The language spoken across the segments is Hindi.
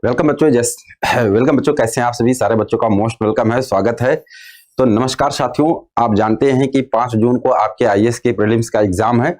वेलकम बच्चों। वेलकम बच्चों, कैसे हैं आप सभी? सारे बच्चों का मोस्ट वेलकम है, स्वागत है। तो नमस्कार साथियों, आप जानते हैं कि 5 जून को आपके आईएएस के प्रीलिम्स का एग्जाम है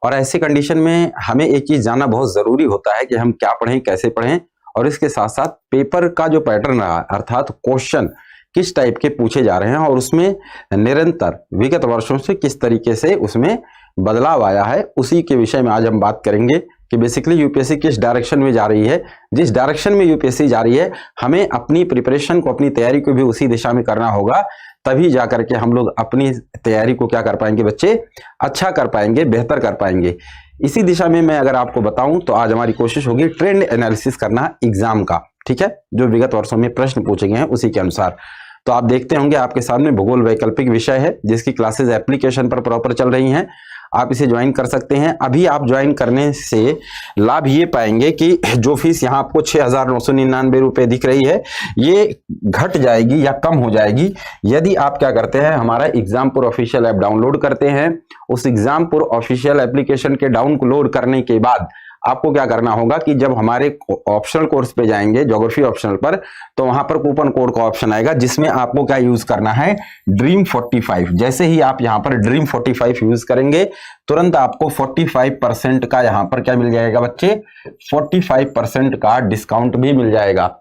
और ऐसी कंडीशन में हमें एक चीज जानना बहुत जरूरी होता है कि हम क्या पढ़ें, कैसे पढ़ें, और इसके साथ साथ पेपर का जो पैटर्न रहा अर्थात क्वेश्चन किस टाइप के पूछे जा रहे हैं और उसमें निरंतर विगत वर्षों से किस तरीके से उसमें बदलाव आया है, उसी के विषय में आज हम बात करेंगे कि बेसिकली यूपीएससी किस डायरेक्शन में जा रही है। जिस डायरेक्शन में यूपीएससी जा रही है, हमें अपनी प्रिपरेशन को, अपनी तैयारी को भी उसी दिशा में करना होगा, तभी जाकर के हम लोग अपनी तैयारी को क्या कर पाएंगे बच्चे, अच्छा कर पाएंगे, बेहतर कर पाएंगे। इसी दिशा में मैं अगर आपको बताऊं तो आज हमारी कोशिश होगी ट्रेंड एनालिसिस करना एग्जाम का, ठीक है, जो विगत वर्षों में प्रश्न पूछे गए हैं उसी के अनुसार। तो आप देखते होंगे आपके सामने भूगोल वैकल्पिक विषय है जिसकी क्लासेस एप्लीकेशन पर प्रॉपर चल रही हैं। आप इसे ज्वाइन कर सकते हैं। अभी आप ज्वाइन करने से लाभ ये पाएंगे कि जो फीस यहाँ आपको 6,999 रुपए दिख रही है, ये घट जाएगी या कम हो जाएगी यदि आप क्या करते हैं, हमारा एग्जामपुर ऑफिशियल ऐप डाउनलोड करते हैं। उस एग्जामपुर ऑफिशियल एप्लीकेशन के डाउनलोड करने के बाद आपको क्या करना होगा कि जब हमारे ऑप्शनल कोर्स पे जाएंगे, ज्योग्राफी ऑप्शनल पर, तो वहां पर कूपन कोड का ऑप्शन आएगा जिसमें आपको क्या यूज करना है, ड्रीम 45। जैसे ही आप यहां पर ड्रीम 45 यूज करेंगे, तुरंत आपको 45% का यहां पर क्या मिल जाएगा बच्चे, 45% का डिस्काउंट भी मिल जाएगा।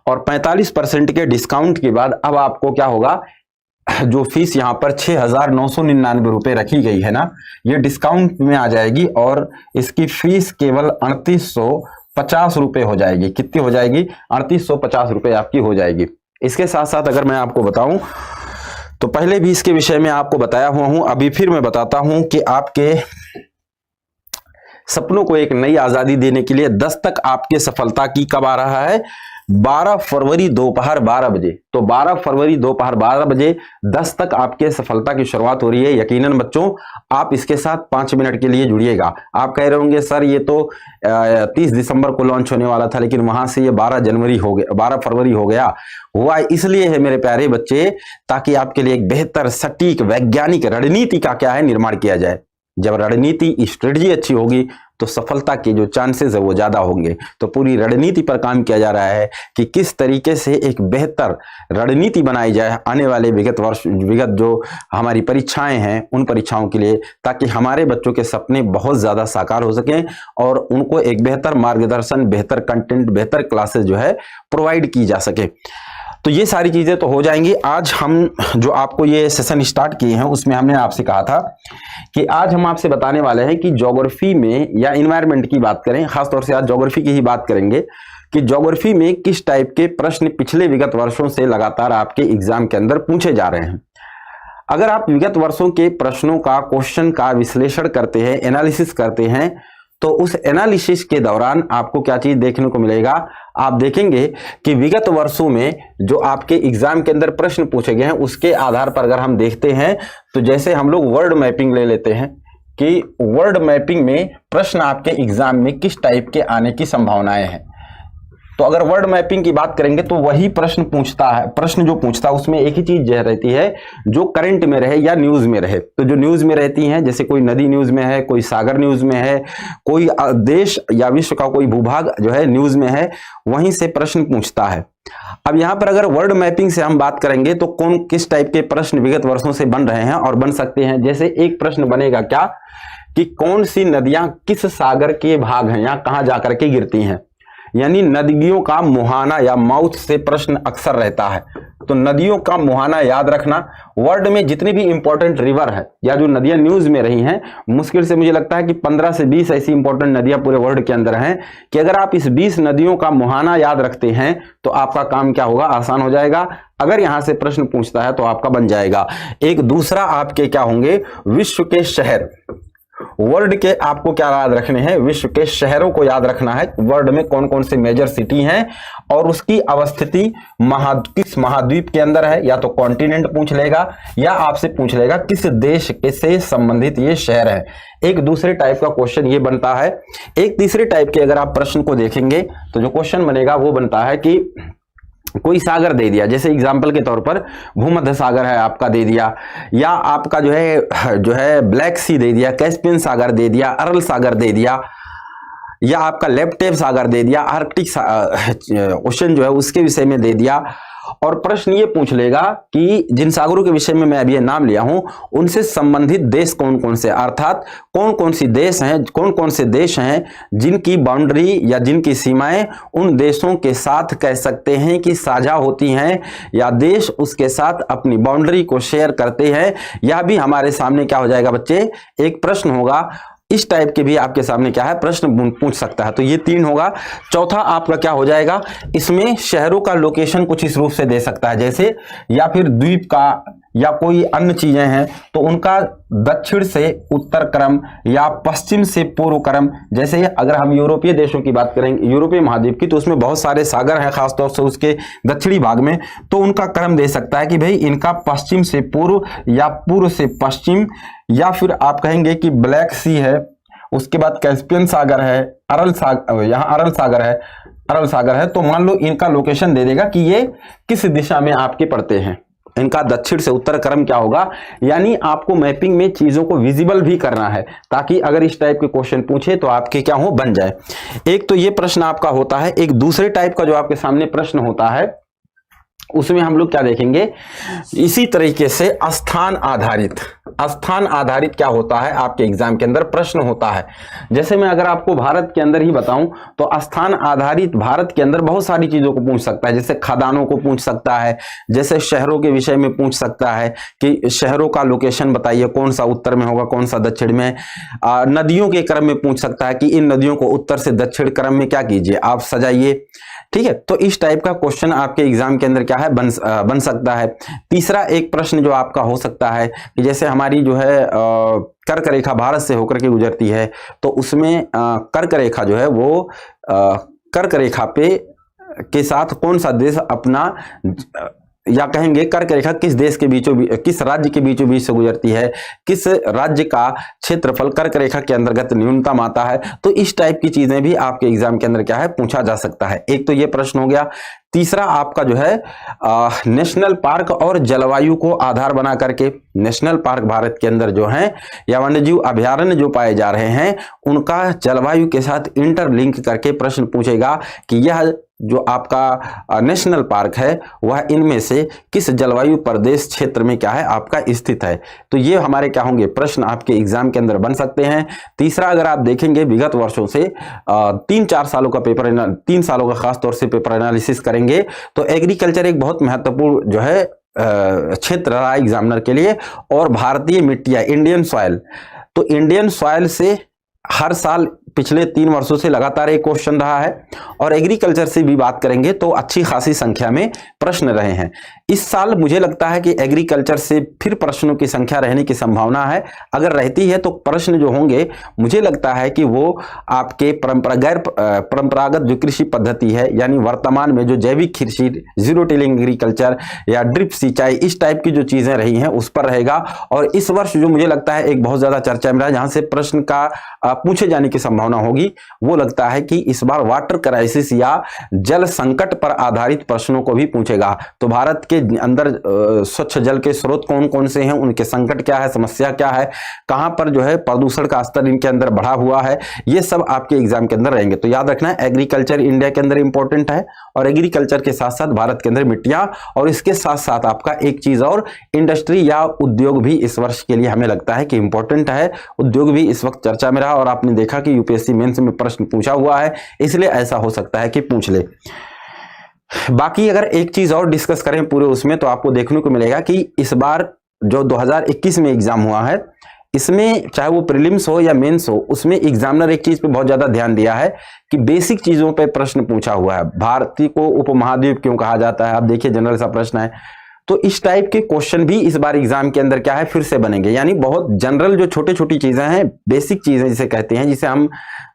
और 45% के डिस्काउंट के बाद अब आपको क्या होगा, जो फीस यहाँ पर 6,999 रुपए रखी गई है ना, ये डिस्काउंट में आ जाएगी और इसकी फीस केवल 3850 रुपए हो जाएगी। कितनी हो जाएगी? 3850 रुपए आपकी हो जाएगी। इसके साथ साथ अगर मैं आपको बताऊं तो पहले भी इसके विषय में आपको बताया हुआ हूं, अभी फिर मैं बताता हूं कि आपके सपनों को एक नई आजादी देने के लिए 10 तक आपके सफलता की कब आ रहा है, 12 फरवरी दोपहर 12 बजे। तो 12 फरवरी दोपहर 12 बजे 10 तक आपके सफलता की शुरुआत हो रही है। यकीनन बच्चों आप इसके साथ 5 मिनट के लिए जुड़िएगा। आप कह रहे होंगे सर ये तो 30 दिसंबर को लॉन्च होने वाला था, लेकिन वहां से ये 12 जनवरी हो गया, 12 फरवरी हो गया। हुआ इसलिए है मेरे प्यारे बच्चे, ताकि आपके लिए एक बेहतर सटीक वैज्ञानिक रणनीति का क्या है, निर्माण किया जाए। जब रणनीति, स्ट्रेटजी अच्छी होगी तो सफलता के जो चांसेस है वो ज्यादा होंगे। तो पूरी रणनीति पर काम किया जा रहा है कि किस तरीके से एक बेहतर रणनीति बनाई जाए आने वाले विगत जो हमारी परीक्षाएं हैं उन परीक्षाओं के लिए, ताकि हमारे बच्चों के सपने बहुत ज्यादा साकार हो सकें और उनको एक बेहतर मार्गदर्शन, बेहतर कंटेंट, बेहतर क्लासेस जो है प्रोवाइड की जा सके। तो ये सारी चीजें तो हो जाएंगी। आज हम जो आपको ये सेशन स्टार्ट किए हैं उसमें हमने आपसे कहा था कि आज हम आपसे बताने वाले हैं कि ज्योग्राफी में या एनवायरनमेंट की बात करें, खासतौर से आज ज्योग्राफी की ही बात करेंगे कि ज्योग्राफी में किस टाइप के प्रश्न पिछले विगत वर्षों से लगातार आपके एग्जाम के अंदर पूछे जा रहे हैं। अगर आप विगत वर्षों के प्रश्नों का, क्वेश्चन का विश्लेषण करते हैं, एनालिसिस करते हैं, तो उस एनालिसिस के दौरान आपको क्या चीज देखने को मिलेगा, आप देखेंगे कि विगत वर्षों में जो आपके एग्जाम के अंदर प्रश्न पूछे गए हैं उसके आधार पर अगर हम देखते हैं तो जैसे हम लोग वर्ड मैपिंग ले लेते हैं कि वर्ड मैपिंग में प्रश्न आपके एग्जाम में किस टाइप के आने की संभावनाएं हैं। तो अगर वर्ड मैपिंग की बात करेंगे तो वही प्रश्न पूछता है, प्रश्न जो पूछता है उसमें एक ही चीज रहती है जो करंट में रहे या न्यूज में रहे। तो जो न्यूज में रहती हैं, जैसे कोई नदी न्यूज में है, कोई सागर न्यूज में है, कोई देश या विश्व का कोई भूभाग जो है न्यूज में है, वहीं से प्रश्न पूछता है। अब यहां पर अगर वर्ड मैपिंग से हम बात करेंगे तो कौन किस टाइप के प्रश्न विगत वर्षों से बन रहे हैं और बन सकते हैं। जैसे एक प्रश्न बनेगा क्या कि कौन सी नदियां किस सागर के भाग हैं या कहां जाकर के गिरती हैं, यानी नदियों का मुहाना या माउथ से प्रश्न अक्सर रहता है। तो नदियों का मुहाना याद रखना। वर्ल्ड में जितने भी इंपॉर्टेंट रिवर है या जो नदियां न्यूज में रही हैं, मुश्किल से मुझे लगता है कि 15 से 20 ऐसी इंपॉर्टेंट नदियां पूरे वर्ल्ड के अंदर हैं कि अगर आप इस 20 नदियों का मुहाना याद रखते हैं तो आपका काम क्या होगा, आसान हो जाएगा। अगर यहां से प्रश्न पूछता है तो आपका बन जाएगा। एक दूसरा आपके क्या होंगे, विश्व के शहर। वर्ल्ड के आपको क्या याद रखने हैं, विश्व के शहरों को याद रखना है। वर्ल्ड में कौन कौन से मेजर सिटी हैं और उसकी अवस्थिति किस महाद्वीप के अंदर है, या तो कॉन्टिनेंट पूछ लेगा या आपसे पूछ लेगा किस देश के से संबंधित ये शहर है। एक दूसरे टाइप का क्वेश्चन ये बनता है। एक तीसरे टाइप के अगर आप प्रश्न को देखेंगे तो जो क्वेश्चन बनेगा वो बनता है कि कोई सागर दे दिया, जैसे एग्जाम्पल के तौर पर भूमध्य सागर है आपका दे दिया, या आपका जो है ब्लैक सी दे दिया, कैस्पियन सागर दे दिया, अरल सागर दे दिया, या आपका लेप्टेव सागर दे दिया, आर्कटिक ओशन जो है उसके विषय में दे दिया, और प्रश्न ये पूछ लेगा कि जिन सागरों के विषय में मैं अभी नाम लिया हूं उनसे संबंधित देश कौन कौन से, अर्थात कौन कौन से देश हैं जिनकी बाउंड्री या जिनकी सीमाएं उन देशों के साथ कह सकते हैं कि साझा होती हैं, या देश उसके साथ अपनी बाउंड्री को शेयर करते हैं। यह भी हमारे सामने क्या हो जाएगा बच्चे, एक प्रश्न होगा। इस टाइप के भी आपके सामने क्या है, प्रश्न पूछ सकता है। तो ये 3 होगा। चौथा आपका क्या हो जाएगा, इसमें शहरों का लोकेशन कुछ इस रूप से दे सकता है, जैसे या फिर द्वीप का या कोई अन्य चीजें हैं तो उनका दक्षिण से उत्तर क्रम या पश्चिम से पूर्व क्रम। जैसे अगर हम यूरोपीय देशों की बात करेंगे, यूरोपीय महाद्वीप की, तो उसमें बहुत सारे सागर हैं खासतौर से उसके दक्षिणी भाग में, तो उनका क्रम दे सकता है कि भाई इनका पश्चिम से पूर्व या पूर्व से पश्चिम, या फिर आप कहेंगे कि ब्लैक सी है, उसके बाद कैस्पियन सागर है, अरल सागर है। तो मान लो इनका लोकेशन दे देगा कि ये किस दिशा में आपके पड़ते हैं, इनका दक्षिण से उत्तर क्रम क्या होगा। यानी आपको मैपिंग में चीजों को विजिबल भी करना है, ताकि अगर इस टाइप के क्वेश्चन पूछे तो आपके क्या हो, बन जाए। एक तो ये प्रश्न आपका होता है। एक दूसरे टाइप का जो आपके सामने प्रश्न होता है उसमें हम लोग क्या देखेंगे, इसी तरीके से स्थान आधारित क्या होता है आपके एग्जाम के अंदर प्रश्न होता है। जैसे मैं अगर आपको भारत के अंदर ही बताऊं तो स्थान आधारित भारत के अंदर बहुत सारी चीजों को पूछ सकता है, जैसे खदानों को पूछ सकता है, जैसे शहरों के विषय में पूछ सकता है कि शहरों का लोकेशन बताइए, कौन सा उत्तर में होगा, कौन सा दक्षिण में। नदियों के क्रम में पूछ सकता है कि इन नदियों को उत्तर से दक्षिण क्रम में क्या कीजिए, आप सजाइए। ठीक है, तो इस टाइप का क्वेश्चन आपके एग्जाम के अंदर क्या है, बन सकता है। तीसरा एक प्रश्न जो आपका हो सकता है कि जैसे हमारी जो है कर्क रेखा भारत से होकर के गुजरती है, तो उसमें कर्क रेखा जो है वो कर्क रेखा पे के साथ कौन सा देश अपना, या कहेंगे कर्क रेखा किस देश के किस राज्य के बीचों बीच से गुजरती है, किस राज्य का क्षेत्रफल कर्क रेखा के अंतर्गत न्यूनतम आता है। तो इस टाइप की चीजें भी आपके एग्जाम के अंदर क्या है, पूछा जा सकता है। एक तो ये प्रश्न हो गया। तीसरा आपका जो है नेशनल पार्क और जलवायु को आधार बना करके, नेशनल पार्क भारत के अंदर जो है या वन्यजीव अभयारण्य जो पाए जा रहे हैं उनका जलवायु के साथ इंटरलिंक करके प्रश्न पूछेगा कि यह जो आपका नेशनल पार्क है वह इनमें से किस जलवायु प्रदेश क्षेत्र में क्या है आपका स्थित है। तो ये हमारे क्या होंगे, प्रश्न आपके एग्जाम के अंदर बन सकते हैं। तीसरा अगर आप देखेंगे विगत वर्षों से 3-4 सालों का पेपर, 3 सालों का खास तौर से पेपर एनालिसिस करेंगे तो एग्रीकल्चर एक बहुत महत्वपूर्ण जो है क्षेत्र रहा एग्जामिनर के लिए। और भारतीय मिट्टियां, इंडियन सॉइल, तो इंडियन सॉइल से हर साल पिछले 3 वर्षों से लगातार एक क्वेश्चन रहा है। और एग्रीकल्चर से भी बात करेंगे तो अच्छी खासी संख्या में प्रश्न रहे हैं। इस साल मुझे लगता है कि एग्रीकल्चर से फिर प्रश्नों की संख्या रहने की संभावना है। अगर रहती है तो प्रश्न जो होंगे मुझे लगता है कि वो आपके परंपरागत जो कृषि पद्धति है, यानी वर्तमान में जो जैविक कृषि, जीरो टिलिंग एग्रीकल्चर या ड्रिप सिंचाई, इस टाइप की जो चीजें रही हैं उस पर रहेगा। और इस वर्ष जो मुझे लगता है एक बहुत ज्यादा चर्चा में रहा, जहां से प्रश्न का पूछे जाने की संभावना होगी, वो लगता है कि इस बार वाटर क्राइसिस या जल संकट पर आधारित प्रश्नों को भी पूछेगा। तो भारत के अंदर स्वच्छ जल के स्रोत कौन कौन से हैं, उनके संकट क्या है, समस्या क्या है, कहां पर जो है प्रदूषण का स्तर इनके अंदर बढ़ा हुआ है, ये सब आपके एग्जाम के अंदर रहेंगे। तो याद रखना है एग्रीकल्चर इंडिया के अंदर इंपॉर्टेंट है, और एग्रीकल्चर के साथ साथ भारत के अंदर मिट्टियां, और इसके साथ साथ आपका एक चीज और, इंडस्ट्री या उद्योग भी इस वर्ष के लिए हमें लगता है कि इंपॉर्टेंट है। उद्योग भी इस वक्त चर्चा में रहा और आपने देखा कि यूपीएससी मेंस में प्रश्न पूछा हुआ है, इसलिए ऐसा हो सकता है कि पूछ ले। बाकी अगर एक चीज और डिस्कस करें पूरे उसमें, तो आपको देखने को मिलेगा कि इस बार जो 2021 में एग्जाम हुआ है, इसमें चाहे वो प्रीलिम्स हो या मेंस हो, उसमें एग्जामिनर एक चीज पे बहुत ज्यादा ध्यान दिया है कि बेसिक चीजों पे प्रश्न पूछा हुआ है। भारत को उपमहाद्वीप क्यों कहा जाता है, आप देखिए जनरल सा प्रश्न है। तो इस टाइप के क्वेश्चन भी इस बार एग्जाम के अंदर क्या है, फिर से बनेंगे। यानी बहुत जनरल जो छोटी छोटी चीजें हैं, बेसिक चीजें जिसे कहते हैं, जिसे हम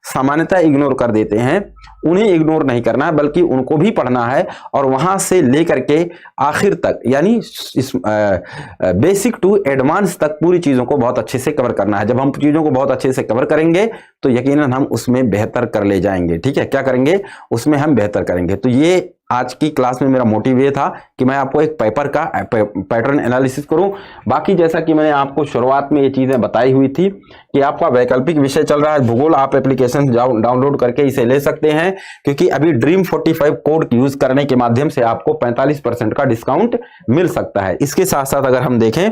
सामान्यतः इग्नोर कर देते हैं, उन्हें इग्नोर नहीं करना है, बल्कि उनको भी पढ़ना है। और वहां से लेकर के आखिर तक, यानी इस बेसिक टू एडवांस तक पूरी चीजों को बहुत अच्छे से कवर करना है। जब हम चीजों को बहुत अच्छे से कवर करेंगे तो यकीनन हम उसमें बेहतर कर ले जाएंगे। ठीक है, क्या करेंगे, उसमें हम बेहतर करेंगे। तो ये आज की क्लास में मेरा मोटिव ये था कि मैं आपको एक पेपर का पैटर्न एनालिसिस करूं। बाकी जैसा कि मैंने आपको शुरुआत में ये चीजें बताई हुई थी कि आपका वैकल्पिक विषय चल रहा है भूगोल, आप एप्लीकेशन डाउनलोड करके इसे ले सकते हैं, क्योंकि अभी ड्रीम 45 कोड यूज करने के माध्यम से आपको 45% का डिस्काउंट मिल सकता है। इसके साथ साथ अगर हम देखें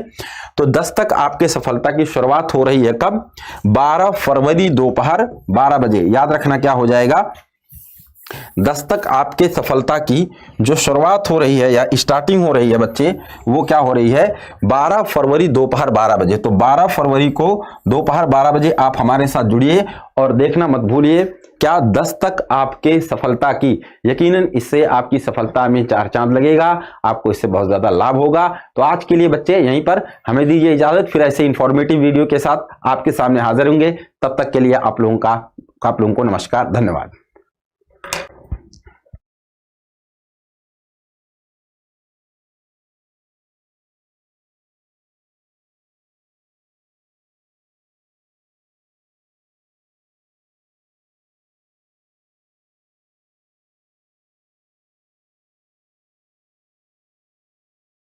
तो 10 तक आपके सफलता की शुरुआत हो रही है कब, 12 फरवरी दोपहर 12 बजे। याद रखना क्या हो जाएगा, 10 तक आपके सफलता की जो शुरुआत हो रही है या स्टार्टिंग हो रही है बच्चे, वो क्या हो रही है, 12 फरवरी दोपहर 12 बजे। तो 12 फरवरी को दोपहर 12 बजे आप हमारे साथ जुड़िए और देखना मत भूलिए क्या 10 तक आपके सफलता की, यकीनन इससे आपकी सफलता में 4 चांद लगेगा, आपको इससे बहुत ज्यादा लाभ होगा। तो आज के लिए बच्चे यहीं पर हमें दीजिए इजाजत, फिर ऐसे इंफॉर्मेटिव वीडियो के साथ आपके सामने हाजिर होंगे। तब तक के लिए आप लोगों को नमस्कार, धन्यवाद।